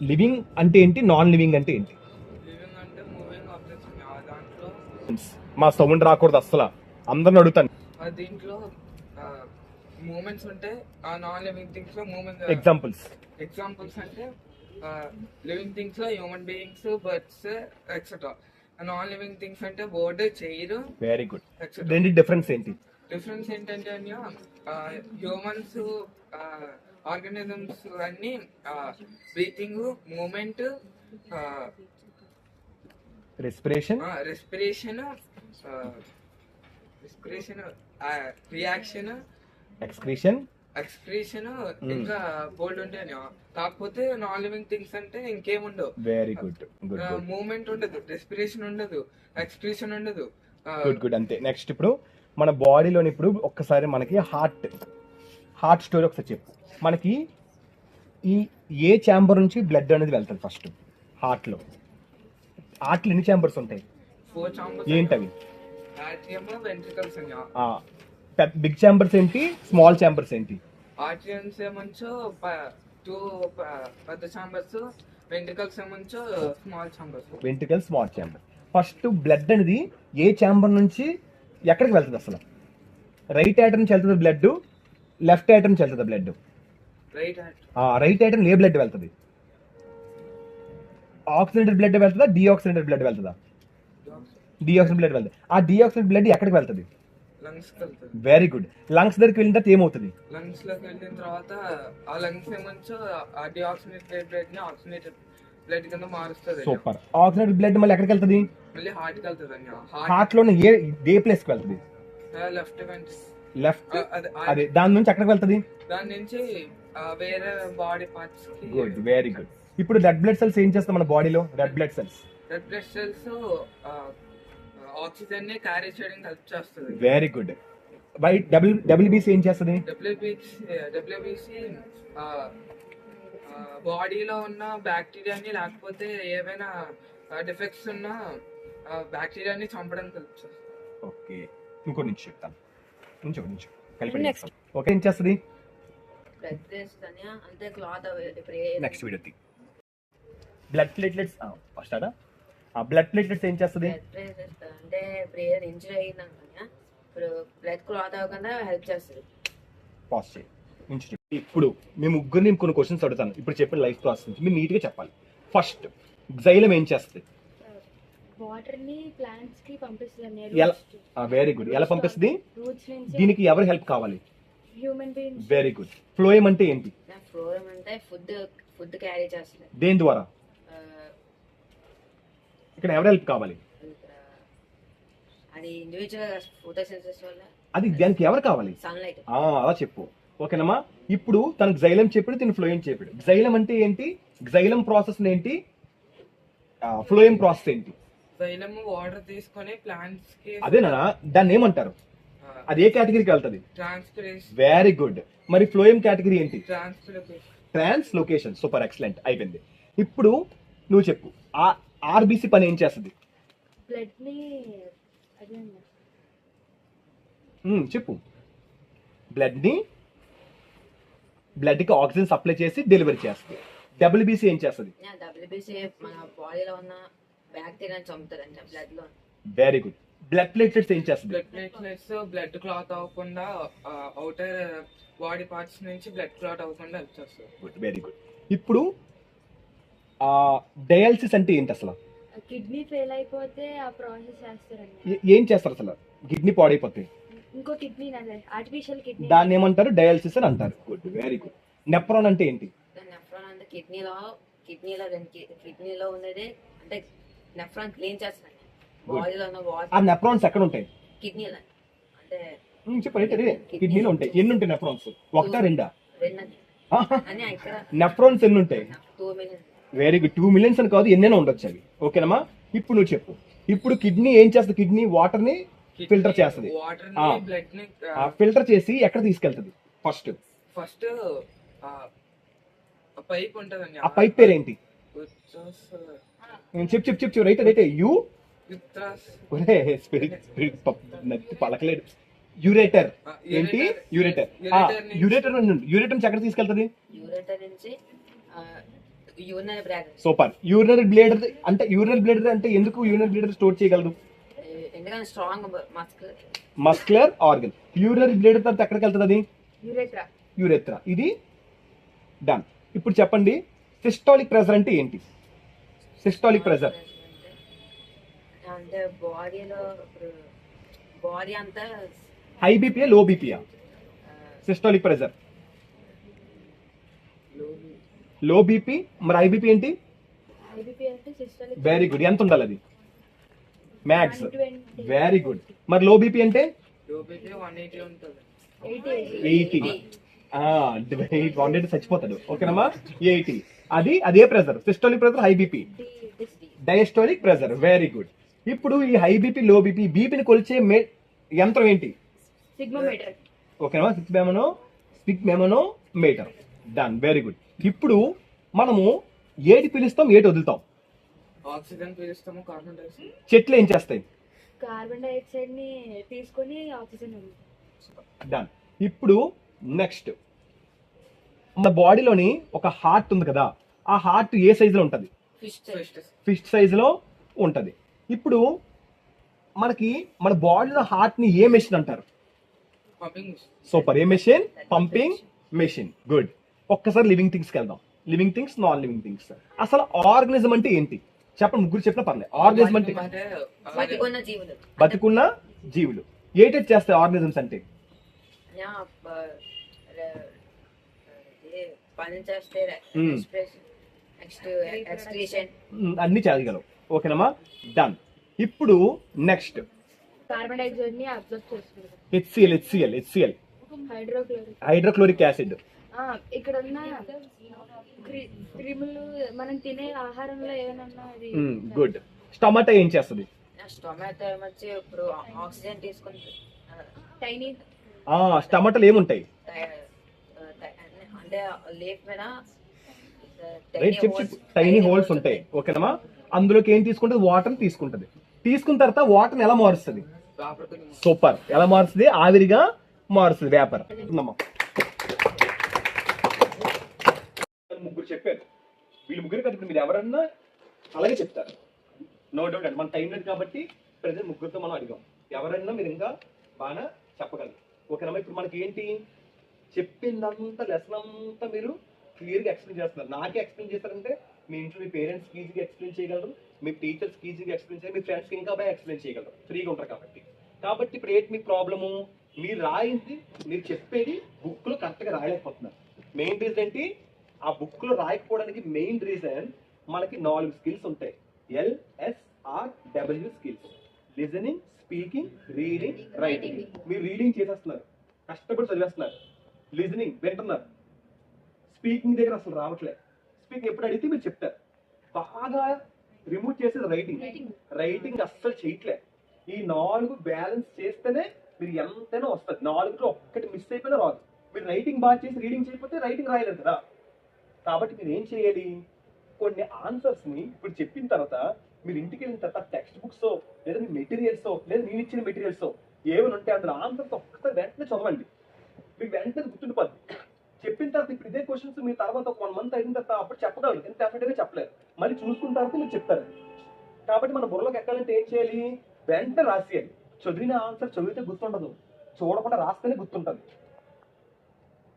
Living అంటే ఏంటి, non living అంటే ఏంటి? లివింగ్ అంటే మూవింగ్ ఆబ్జెక్ట్స్ దాంట్లో మా సౌండ్ రాకూడదు అసలు, అందరిని అడుగుతాను. దీంట్లో మూమెంట్స్ ఉంటాయి. ఆ నాన్ లివింగ్ థింగ్స్ లో మూమెంట్ ఎగ్జాంపుల్స్ అంటే లివింగ్ థింగ్స్ లో human beings, birds etcetera. Non living things అంటే బోర్డ్, చైర్. Very good. రెండి డిఫరెన్స్ ఏంటి? డిఫరెన్స్ ఏంటంటే హ్యూమన్స్ ఆర్గానిజమ్స్ అన్ని breathing, movement, respiration reaction, excretion ఇంకా బోల్డ్ ఉంటాయి. కాకపోతే నాన్ లివింగ్ థింగ్స్ అంటే ఇంకేముండవు. Very good. మూమెంట్ ఉండదు, రెస్పిరేషన్ ఉండదు, ఎక్స్క్రీషన్ ఉండదు. గుడ్ అంతే. నెక్స్ట్ ఇప్పుడు మన బాడీలోని ఇప్పుడు ఒక్కసారి మనకి హార్ట్ స్టోరీ ఒకసారి చెప్పు. మనకి ఈ ఏ ఛాంబర్ నుంచి బ్లడ్ అనేది వెళ్తుంది ఫస్ట్ హార్ట్లో ఎన్ని ఛాంబర్స్ ఉంటాయి? 4 chambers. ఏంటవి? ఆర్టియం, వెంట్రికల్స్. బిగ్ ఛాంబర్స్ ఏంటి, స్మాల్ ఛాంబర్స్ ఏంటి? ఆర్టియన్స్ ఏమంచో 2 పెద్ద ఛాంబర్స్, వెంట్రికల్స్ ఏమంచో small chambers. Ventricle, small chamber. First blood అనేది ఏ ఛాంబర్ నుంచి ఎక్కడికి వెళ్తుంది అసలు? రైట్ యాటర్ నుంచి వెళ్తుంది బ్లడ్, లెఫ్ట్ యాటర్ నుంచి వెళ్తుంది బ్లడ్? రైట్ యాటర్ ఏ బ్లడ్ వెళ్తుంది? ఆక్సిజనేటెడ్ బ్లడ్ వెళ్తుందా, డిఆక్సిజనేటెడ్ బ్లడ్ వెళ్తుందా? డిఆక్సిజన్ బ్లడ్ వెళ్తుంది. ఆ డిఆక్సిజన్ బ్లడ్ ఎక్కడికి వెళ్తుంది? లంగ్స్. Very good. లంగ్స్ దగ్గరికి వెళ్ళిన తర్వాత ఏమవుతుంది? లంగ్స్ లోకి వెళ్ళిన తర్వాత ఆ లంగ్స్ ఏమంచో ఆ డిఆక్సిజనేటెడ్ బ్లడ్ ని ఆక్సిజనేటెడ్ బ్లడ్ కింద మారుస్తుంది. సూపర్. ఆక్సిజనేటెడ్ బ్లడ్ మళ్ళీ ఎక్కడికి వెళ్తుంది? మళ్ళీ హార్ట్ కి వెళ్తుంది. హార్ట్ లోనే ఏ ప్లేస్ కి వెళ్తుంది? లెఫ్ట్. అదే దాని నుంచి ఎక్కడికి వెళ్తుంది? దాని నుంచి వేరే body parts. Good, very good. ఇప్పుడు రెడ్ బ్లడ్ సెల్స్ ఏం చేస్తాయి మన బాడీలో? రెడ్ బ్లడ్ సెల్స్ ఆక్సిజన్ ని క్యారీ చేయడానికి హెల్ప్ చేస్తుంది. Very good. డబ్ల్యూబీసీ ఏం చేస్తుంది? డబ్ల్యూబీసీ బాడీలో ఉన్న బ్యాక్టీరియాని లేకపోతే ఏవైనా డిఫెక్ట్స్ ఉన్న బ్యాక్టీరియాని చంపడానికి హెల్ప్ చేస్తుంది. ఓకే, ఇంకో నుంచి చెప్తాను. ఓకే, ఏం చేస్తుంది? Next video blood platelets first అదా. బ్లడ్ ప్లేట్లెట్స్ ఏం చేస్తుంది? అంటే ప్రేయర్ ఇంజరీ అయిందనుకున్నా ఇప్పుడు బ్లడ్ క్లాత్ అవ్వకుండా హెల్ప్ చేస్తుంది. పాస్ చేయి. ఇప్పుడు మీ ముగ్గురిని కొన్ని క్వశ్చన్స్ అడుగుతాను. ఇప్పుడు చెప్పిన లైఫ్ ప్రాసెస్ నుంచి మీరు నీట్గా చెప్పాలి. ఫస్ట్ జైలం ఏం చేస్తుంది? వాటర్ ని ప్లాంట్స్ కి పంపిస్తుంది. Very good. ఎలా పంపిస్తుంది? దీనికి ఎవరు హెల్ప్ కావాలి? Human beings. Very good. Phloem అంటే ఏంటి? ఫ్లోయం అంటే ఫుడ్ క్యారీ చేస్తుంది. దేని ద్వారా? ఇక్కడ ఎవరు హెల్ప్ కావాలి? అది ఇండివిజువల్ ఫోటోసింథసిస్ వల్ల. అది దానికి ఎవరు కావాలి? సన్లైట్. అలా చెప్పు. ఓకేనమ్మా. ఇప్పుడు తనకు జైలం చెప్పాడు, తిని ఫ్లోయం చెప్పాడు. జైలం అంటే ఏంటి? జైలం ప్రాసెస్ ఏంటి? ఫ్లోయం ప్రాసెస్ ఏంటి? జైలం వాటర్ తీసుకొని ప్లాంట్స్ కి. అదేనా? దాన్ని ఏమంటారు? అది ఏ కేటగిరీకి వెళ్తుంది? ట్రాన్స్పిరేషన్. Very good. మరి ఫ్లోయం కేటగిరీ ఏంటి? ట్రాన్స్లోకేషన్. సూపర్, ఎక్సలెంట్, అయిపోయింది. ఇప్పుడు నువ్వు చెప్పు, ఆర్బీసీ పని ఏం చేస్తుంది? బ్లడ్ ని చెప్పు. బ్లడ్ కి ఆక్సిజన్ సప్లై చేసి డెలివరీ చేస్తుంది. డబ్ల్యూబీసీ ఏం చేస్తుంది? డబ్ల్యూబీసీ మన బాడీలో ఉన్న బ్యాక్టీరియాని చంపుతుంది అంటే బ్లడ్ లో. Very good. బ్లడ్ ప్లేట్లెట్స్ ఏం చేస్తుంది? బ్లడ్ ప్లేట్లెట్స్ బ్లడ్ క్లాట్ అవ్వకుండా అవుటర్ బాడీ పార్ట్స్ నుంచి బ్లడ్ క్లాట్ అవ్వకుండా హెల్ప్ చేస్తుంది. Good, very good. ఇప్పుడు డయాలసిస్ అంటే ఏంటి అసలు? కిడ్నీ ఫెయిల్ అయిపోతే ఆ ప్రాసెస్ చేస్తారండి. ఏం చేస్తారు అసలు? కిడ్నీ పాడైపోతే ఇంకో కిడ్నీ ఆర్టిఫిషియల్ కిడ్నీ, దాన్ని ఏమంటారు? డయాలసిస్ అని అంటారు. Good, very good. నెఫ్రాన్ అంటే ఏంటి? నెఫ్రాన్ అంటే కిడ్నీలో ఉన్నది అంటే నెఫ్రాన్ క్లీన్ చేస్తాను. బాడీలో ఉన్న వాటర్. ఆ నెఫ్రాన్స్ ఎక్కడ ఉంటాయి? కిడ్నీలో అంటే చెప్పండి. కిడ్నీలో ఉంటాయి. ఎన్ని ఉంటాయి నెఫ్రాన్స్? ఒకటా రెండా? ఇక్కడ నెఫ్రాన్స్ ఎన్ని ఉంటాయి? 2 million. Very good. 2 million అని కాదు, ఎన్నైనా ఉండొచ్చు అవి. ఓకేనమ్మా. ఇప్పుడు నువ్వు చెప్పు. ఇప్పుడు కిడ్నీ ఏం చేస్తుంది? కిడ్నీ వాటర్ ని ఫిల్టర్ చేస్తుంది. ఫిల్టర్ చేసి ఎక్కడ తీసుకెళ్తుంది? ఫస్ట్ పైప్ ఉంటదండి. ఆ పైప్ పేరు ఏంటి? చెప్పు. రైట్. పలకలేడు. యూరేటర్. ఏంటి? యూరేటర్ నుంచి ఎక్కడ తీసుకెళ్తుంది? యూరేటర్ నుంచి యూరినరీ బ్లాడర్. సూపర్. యూరినరీ బ్లేడర్ అంటే ఎందుకు యూరినరీ బ్లేడర్ స్టోర్ చేయగలదు? ఎందుకంటే strong muscular. Muscular organ. Urinary బ్లేడర్ తర్వాత ఎక్కడికి వెళ్తుంది అది? యురేత్రా. యూరెత్రా. ఇది డన్. ఇప్పుడు చెప్పండి, సిస్టాలిక్ ప్రెషర్ అంటే ఏంటి? సిస్టాలిక్ ప్రెషర్ అంటే బాడీలో ఇప్పుడు బాడీ అంతా హై బీపీయా లో బీపీయా? Systolic pressure low BP. మరి హై బీపీ ఏంటి? ఐబీపీ అంటే సిస్టలిక్. Very good. ఎంత ఉండాలి అది? మ్యాక్స్. 120. Very good. మరి లో బీపీ అంటే? లోపలికి 180 ఉంటుంది. 80. 100 చచ్చిపోతాడు. ఓకేనమ్మా? 80. అదే pressure. Systolic pressure, high BP. Diastolic pressure. Very good. ఇప్పుడు ఈ హై బీపీ లో బీపీ బీపీని కొలిచే యంత్రం ఏంటి? సిగ్మోమీటర్. ఓకేనా? సిగ్మోమీటర్. డన్. Very good. ఇప్పుడు మనము ఏది పిలుస్తాం, ఏది వదులుతాం? ఆక్సిజన్ పీలుస్తాము, కార్బన్ డైఆక్సైడ్. చెట్లు ఏం చేస్తాయి? కార్బన్ డైఆక్సైడ్ ని తీసుకొని ఆక్సిజన్ ఉంది. డన్. ఇప్పుడు నెక్స్ట్, మన బాడీలోని ఒక హార్ట్ ఉంది కదా, ఆ హార్ట్ ఏ సైజులో ఉంటుంది? ఫిస్ట్ సైజులో ఉంటుంది. ఇప్పుడు మనకి మన బాడీలో హార్ట్ ని ఏ మెషిన్ అంటారు? పంపింగ్. సూపర్. ఏ మెషిన్? Pumping machine. గుడ్. ఒక్కసారి లివింగ్ థింగ్స్కి వెళ్దాం. Living things, non living things. అసలు ఆర్గనిజం అంటే ఏంటి చెప్పండి. ముగ్గురు చెప్పినా పర్లేదు. ఆర్గనిజం అంటే బతికున్న జీవులు. బతికున్న జీవులు. ఏటేట్ చేస్తాయి ఆర్గనిజమ్స్ అంటే? పని చేస్తే నెక్స్ట్ ఎక్స్క్రీషన్ అన్ని చేయగలవు. ఓకేనమ్మా? డన్. ఇప్పుడు నెక్స్ట్, కార్బన్ డైఆక్సైడ్ ని అబ్జర్వ్ చేసుకుంటాం. HCl hydrochloric. Hydrochloric acid. ఇక్కడ ఉన్న క్రిములు మనం తినే ఆహారంలో ఏమైనా అది. గుడ్. స్టొమాటో ఏం చేస్తుంది? టొమాటో ఏమొచ్చి ఇప్పుడు ఆక్సిజన్ తీసుకుంటుంది. టైనీ. స్టొమాటోలు ఏముంటాయి? అంటే లీఫ్ మీద టైనీ హోల్స్ ఉంటాయి. ఓకేనమ్మా? అందులోకి ఏం తీసుకుంటుంది? వాటర్ తీసుకుంటది. తీసుకున్న తర్వాత వాటర్ ఎలా మారుస్తుంది? సూపర్. ఎలా మారుస్తుంది? ఆవిరిగా మారుస్తుంది. వేపర్. ముగ్గురు చెప్పారు. వీళ్ళు ముగ్గురు కదా, ఇప్పుడు మీరు ఎవరన్నా అలాగే చెప్తారు. నో డౌట్ అండి. మన టైం లేదు కాబట్టి ప్రజెంట్ ముగ్గురితో మనం అడిగాం. ఎవరన్నా మీరు ఇంకా బాగా చెప్పగలరు. ఓకేనమ్మా? ఇప్పుడు మనకి ఏంటి చెప్పిందంతా లెసన్ అంతా మీరు క్లియర్గా ఎక్స్ప్లెయిన్ చేస్తున్నారు. నాకే ఎక్స్ప్లెయిన్ చేస్తారంటే మీ ఇంట్లో మీ పేరెంట్స్కి ఈజీగా ఎక్స్ప్లెయిన్ చేయగలరు, మీ టీచర్స్కి ఈజీగా ఎక్స్ప్లెయిన్ చేయగలరు, మీ ఫ్రెండ్స్కి ఇంకా బాగా ఎక్స్ప్లెయిన్ చేయగలరు. ఫ్రీగా ఉంటారు కాబట్టి ఇప్పుడు ఏంటి మీ ప్రాబ్లము? మీరు రాయింది, మీరు చెప్పేది బుక్లో కరెక్ట్గా రాయలేకపోతున్నారు. మెయిన్ రీజన్ ఏంటి? ఆ బుక్లో రాయకపోవడానికి మెయిన్ రీజన్ మనకి 4 స్కిల్స్ ఉంటాయి. LSRW skills. Listening, speaking, reading, writing. మీరు రీడింగ్ చేసేస్తున్నారు, కష్టపడి చదివేస్తున్నారు. లిజనింగ్ వింటున్నారు, స్పీకింగ్ దగ్గర అసలు రావట్లేదు. స్పీకింగ్ ఎప్పుడు అడిగితే మీరు చెప్తారు. బాగా రిమూవ్ చేసేది రైటింగ్ అస్సలు చేయట్లేదు. ఈ 4 బ్యాలెన్స్ చేస్తేనే మీరు ఎంతైనా వస్తుంది. 4లో ఒక్కటి మిస్ అయిపోయినా రాదు. మీరు రైటింగ్ బాగా చేసి రీడింగ్ చేయకపోతే రైటింగ్ రాయలేదు కదా. కాబట్టి మీరు ఏం చేయాలి? కొన్ని ఆన్సర్స్ ని ఇప్పుడు చెప్పిన తర్వాత మీరు ఇంటికి వెళ్ళిన తర్వాత టెక్స్ట్ బుక్స్ లేదా మీ మెటీరియల్స్ లేదా నేను ఇచ్చిన మెటీరియల్స్ ఏమైనా ఉంటే అందులో ఆన్సర్స్ ఒక్కసారి వెంటనే చదవండి. మీకు వెంటనే గుర్తుండిపోద్ది. చెప్పిన తర్వాత ఇప్పుడు ఇదే క్వశ్చన్స్ మీ తర్వాత ఒక 1 మంత్ అయిన తర్వాత అప్పుడు చెప్పగలరు, ఎంత డెఫినెట్గా చెప్పలేరు. మళ్ళీ చూసుకున్న తర్వాత మీరు చెప్తారు. కాబట్టి మన బుర్రలోకి ఎక్కాలంటే ఏం చేయాలి? వెంటనే రాసేయాలి. చదివిన ఆన్సర్ చదివితే గుర్తుండదు, చూడకుండా రాస్తేనే గుర్తుంటుంది.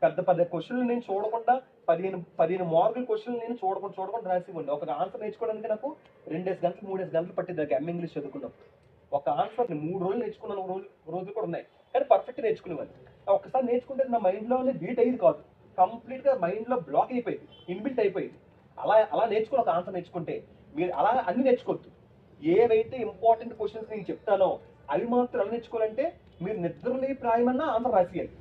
పెద్ద క్వశ్చన్లు నేను చూడకుండా 15 మార్కుల క్వశ్చన్లు నేను చూడకుండా రాసివ్వండి. ఒక ఆన్సర్ నేర్చుకోవడానికి నాకు 2 గంటలు 3 గంటలు పట్టింది. నాకు ఎంఏ ఇంగ్లీష్ చదువుకున్నప్పుడు ఒక ఆన్సర్ని 3 రోజులు నేర్చుకున్నాను. రోజులు కూడా ఉన్నాయి, కానీ పర్ఫెక్ట్ నేర్చుకునేవాడిని. ఒక్కసారి నేర్చుకుంటే నా మైండ్లోనే బీట్ అయ్యేది కాదు, కంప్లీట్గా మైండ్లో బ్లాక్ అయిపోయింది, ఇన్బిల్ట్ అయిపోయింది. అలా నేర్చుకుని ఒక ఆన్సర్ నేర్చుకుంటే మీరు అలా అన్ని నేర్చుకోవద్దు. ఏవైతే ఇంపార్టెంట్ క్వశ్చన్స్ నేను చెప్తానో అవి మాత్రం ఎలా నేర్చుకోవాలంటే మీరు నిద్రలే ప్రాయమన్నా ఆన్సర్ రాసేయాలి.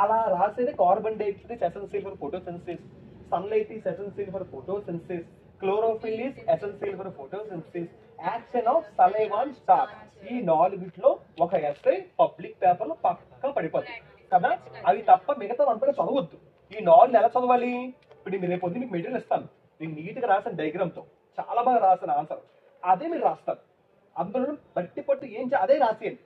అలా రాసేది carbon dioxide essential for photosynthesis, sunlight is essential for photosynthesis, chlorophyll is essential for photosynthesis, action of saliva and starch. ఈ 4 ఒక ఎస్ఐ పబ్లిక్ పేపర్లో పక్కా పడిపోతుంది కదా. అవి తప్ప మిగతా అంతగా చదవద్దు. ఈ 4 ఎలా చదవాలి? ఇప్పుడు నేను రేపు మీకు మెటీరియల్ ఇస్తాను, నేను నీట్గా రాసిన డయాగ్రామ్తో చాలా బాగా రాసిన ఆన్సర్ అదే మీరు రాస్తారు. అందులో బట్టి పట్టు అదే రాసేయండి.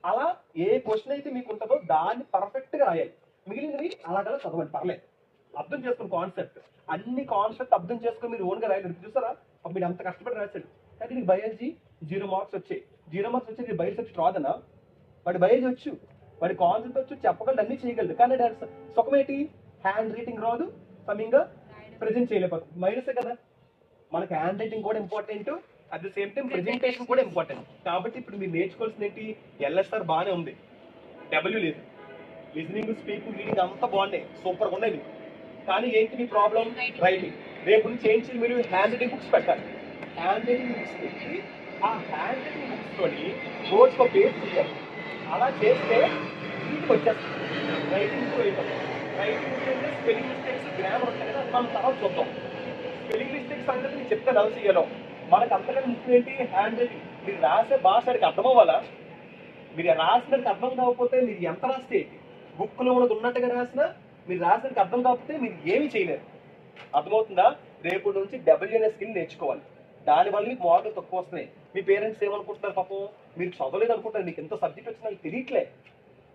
అలా ఏ క్వశ్చన్ అయితే మీకు ఉంటుందో దాన్ని పర్ఫెక్ట్గా రాయాలి. మిగిలినవి అలాగలా చదవండి, పర్లేదు. అర్థం చేసుకున్న కాన్సెప్ట్ అన్ని కాన్సెప్ట్ అర్థం చేసుకొని మీరు ఓన్గా రాయలేదు చూసారా, అప్పుడు మీరు అంత కష్టపడి రాశాడు. కానీ నీకు బయాలజీ 0 మార్క్స్ వచ్చాయి. 0 మార్క్స్ వచ్చి నీకు బయట సబ్జెక్ట్ రాదనా? వాడి బయాలజీ వచ్చు, వాడి కాన్సెప్ట్ వచ్చు, చెప్పగలడు, అన్ని చేయగలడు. కానీ సుఖమేంటి, హ్యాండ్ రైటింగ్ రాదు, సమయంగా ప్రజెంట్ చేయలేకపోతుంది. మైనసే కదా. మనకి హ్యాండ్ రైటింగ్ కూడా important, at the same time presentation కూడా ఇంపార్టెంట్. కాబట్టి ఇప్పుడు మీరు నేర్చుకోవాల్సింది ఏంటి, ఎల్ఎస్ఆర్ బాగానే ఉంది, డబ్ల్యూ లేదు, లిజనింగ్ స్పీకింగ్ రీడింగ్ అంతా బాగున్నాయి, సూపర్గా ఉన్నాయి. కానీ ఏంటి మీ ప్రాబ్లం, రైటింగ్. రేపు నుంచి ఏంటి మీరు హ్యాండ్ రైటింగ్ బుక్స్ పెట్టాలి. హ్యాండ్ రైటింగ్ బుక్స్ పెట్టి ఆ హ్యాండ్ రైటింగ్ బుక్స్ తోని రోజుకో పేజ్ చేయాలి. అలా చేస్తే ఇంటికి వచ్చేస్తుంది. Writing writing spelling mistakes, grammar ఉంటాయి కదా, అది మనం తర్వాత చూద్దాం. స్పెల్లింగ్ మిస్టేక్స్ అంటే నేను చెప్తే ఎలా చేయాలో. మనకు అంతకంటే ముఖ్యం ఏంటి, హ్యాండ్ రైటింగ్. మీరు రాసే భాష అడిగి అర్థం అవ్వాలా? మీరు రాసినట్టు అర్థం కాకపోతే మీరు ఎంత రాస్తే ఏంటి, బుక్లో ఉన్నది ఉన్నట్టుగా రాసినా మీరు రాసినట్టు అర్థం కాకపోతే మీరు ఏమీ చేయలేరు. అర్థమవుతుందా? రేపు నుంచి డబ్ల్యూఎన్ఏ స్కిల్ నేర్చుకోవాలి. దానివల్ల మీకు మార్కులు తక్కువ వస్తున్నాయి. మీ పేరెంట్స్ ఏమనుకుంటున్నారు, పాపం మీరు చదవలేదు అనుకుంటారు, మీకు ఎంత సబ్జెక్ట్ వచ్చినా మీకు తెలియట్లే.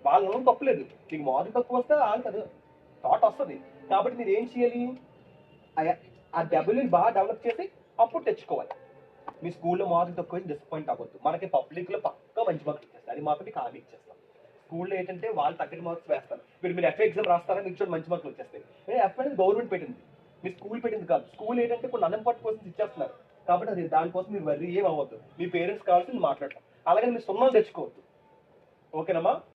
వాళ్ళ తప్పులేదు, మీకు మార్కులు తక్కువ వస్తే వాళ్ళు కదా థాట్ వస్తుంది. కాబట్టి మీరు ఏం చేయాలి, ఆ డబ్ల్యూని బాగా డెవలప్ చేసి అప్పుడు తెచ్చుకోవాలి. మీ స్కూల్లో మార్కులు తక్కువ డిసప్పాయింట్ అవ్వద్దు. మనకి పబ్లిక్లో పక్కా మంచి మార్కులు ఇచ్చేస్తారు, అది మాత్రం మీకు హామీ ఇచ్చేస్తాం. స్కూల్లో ఏంటంటే వాళ్ళు తగ్గని మార్క్స్ వేస్తారు. మీరు ఎఫ్ ఎగ్జామ్ రాస్తారా, మీకు చూడండి మంచి మార్కులు వచ్చేస్తాయి. ఎఫ్ అనేది గవర్నమెంట్ పెట్టింది, మీ స్కూల్ పెట్టింది కాదు. స్కూల్ ఏంటంటే కొన్ని అన్ఎంపార్టెంట్ క్వశ్చన్స్ ఇచ్చేస్తున్నారు. కాబట్టి అది దానికోసం మీరు వర్రీ ఏం అవ్వద్దు. మీ పేరెంట్స్ కావాల్సింది మాట్లాడటం, అలాగే మీరు సున్నాలు తెచ్చుకోవద్దు. ఓకేనమ్మా?